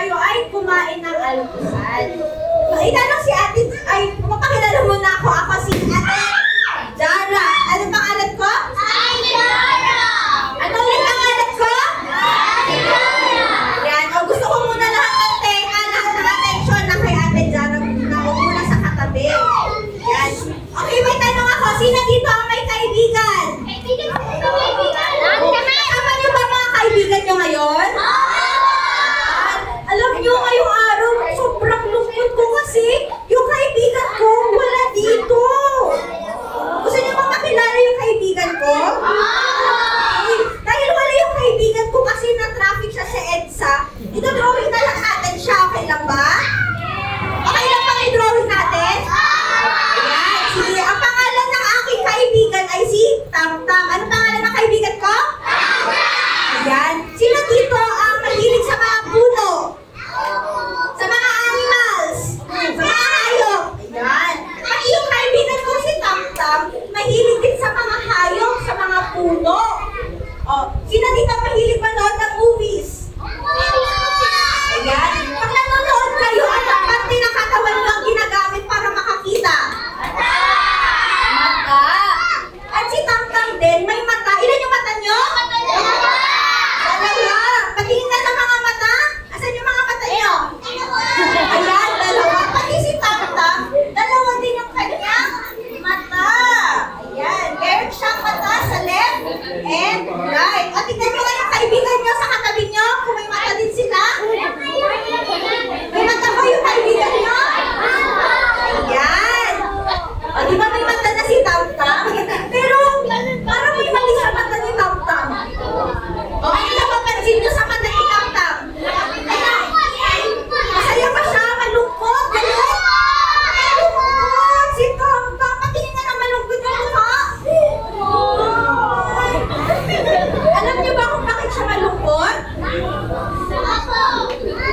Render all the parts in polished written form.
kayo ay kumain ng almusal. Itanong si ate, ay, mapakilala muna ako. Ako si ate Jara. Ano pangalan ko? Ate Jara! Ano ulit pangalan ko? Ate Jara! Yan, o gusto ko muna lahat ng tenga, lahat ng attention na kay ate Jara. Huwag muna sa katabi. Yan. Okay, may tanong ako. Sino dito ang may kaibigan? Kaibigan ko sa kaibigan. Kasama niyo ba mga kaibigan niyo ngayon? Alam niyo, ngayong araw, sobrang lungkot ko kasi yung kaibigan ko wala dito. Gusto niyo ba makilala yung kaibigan ko? Dahil wala yung kaibigan ko kasi na-traffic siya sa EDSA, ito-drawing na lang natin siya. Okay lang ba? Okay lang bang i-drawing natin? Ayan, sige. Ang pangalan ng aking kaibigan ay si Tam-Tam. Ano pangalan ng kaibigan ko? Ayan. Sino dito ang mahilig sa mga puno? Sa mga animals? Sa mga hayop? Ayan. Pati yung kaibigan ko si Tam-Tam, mahilig din sa mga hayop, sa mga puno. Oh, sino dito mahilig manood ng movies? Ayan. Pag nanonood kayo, anong parte ng katawan nyo ang ginagamit para makakita? Mata. At si Tam-Tam din, may mata. Ilan yung mata nyo? Dalawa. Patingin na ng mga mata. Asan yung mga mata nyo? Ayan, dalawa. Pati si Tam-Tam, dalawa din yung kanyang mata. Ayan. Meron siyang mata sa left and right. O, tignan nyo nga yung kaibigan nyo sa katabi nyo. Kung may mata din sila. May mata ba yung kaibigan nyo? Ayan. O, di ba may mata na si Tam-Tam? Pero, parang may mali sa mata ni Tam-Tam. O, ano napapansin nyo sa mata ni Tam-Tam? Masaya ba siya? Malungkot? Malungkot? Malungkot! Si Tam-Tam, patingin nga na malungkot yung mukha. Alam niyo ba kung bakit siya malungkot?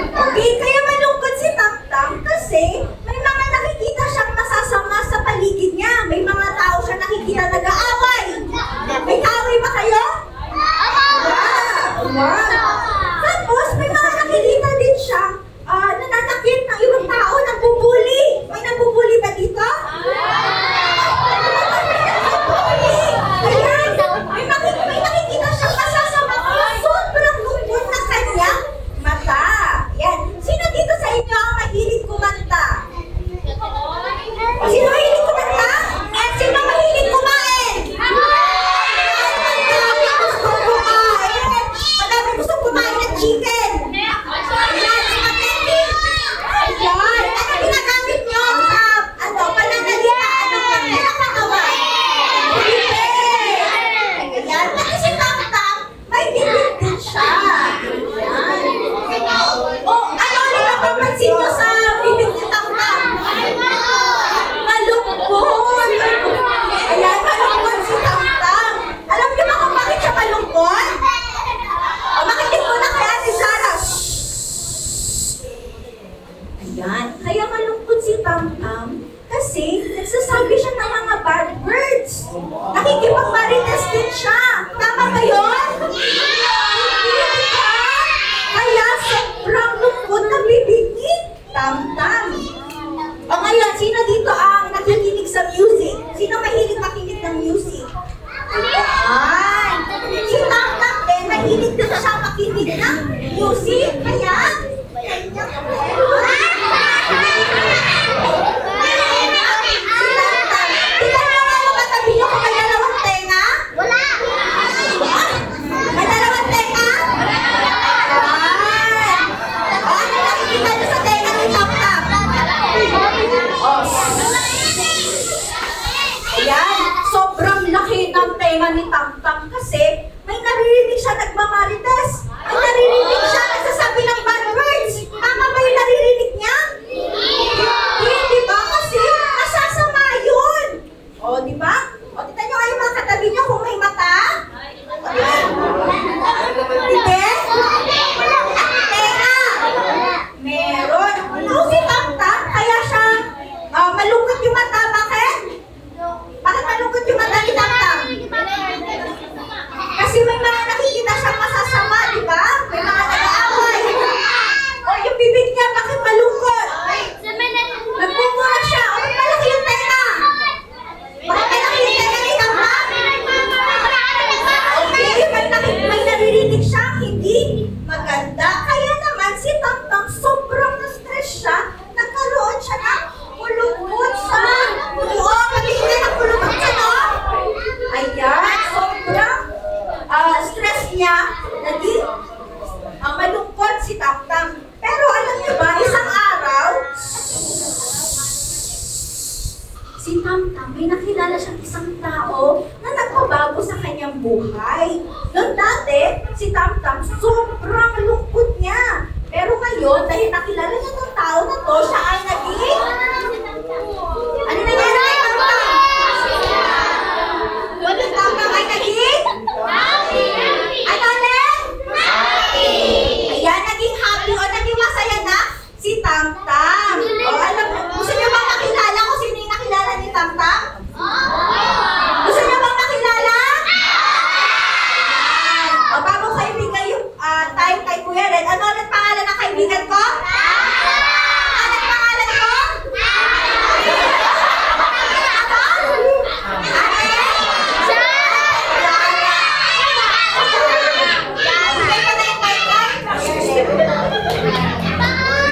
Okay, kaya malungkot si Tam-Tam kasi may mga nakikita siyang masasama sa paligid niya. May mga tao siya nakikita nag-aaway. May kaaway ba kayo? Wow! Tapos may mga nakikita din siya nananakit ng ibang tao, nagbubuli. May nagbubuli ba dito? Ayan! May nakikita siyang masasama. Sobrang lungkot na kanyang mata. Yan. Sino dito sa inyo ang mahilig kumanta? Sino mahilig kumanta? At sino mahilig kumain? Madami gusto kumain. Madami gusto kumain ng chicken. Ayan, spaghetti. Ayan. Ano ginagamit nyo sa pananalita? Anong katawan? Ayan. Pati si Tam-Tam, may bibig din siya. Ayan. Oh, ano ulit ang papansin nyo sa bibig ni Tam-Tam? Malungkot. Ayan, malungkot si Tam-Tam. Alam niyo ba kung bakit siya malungkot? O, makinig muna kay Ate Jara. Ayan, kaya malungkot si Tam-Tam kasi nagsasabi siya ng mga bad words. Nakikipag-marites din siya. Tama ba yun? Hindi ba? Kaya sobrang lungkot na bibig ni Tam-Tam. O ngayon, sino dito ang nakikinig sa music? Sino mahilig makinig ng music? Ayan! Si Tam-Tam din, mahilig din siya makinig ng music. Kaya, Tingnan mo nga yung katabi niyo kung may dalawang tenga. Wala! may nakilala siyang isang tao na nagpabago sa kanyang buhay. Noon dati, si Tamtam, sobrang lungkot niya. Pero ngayon, dahil nakilala niya ng tao na to, siya ay naging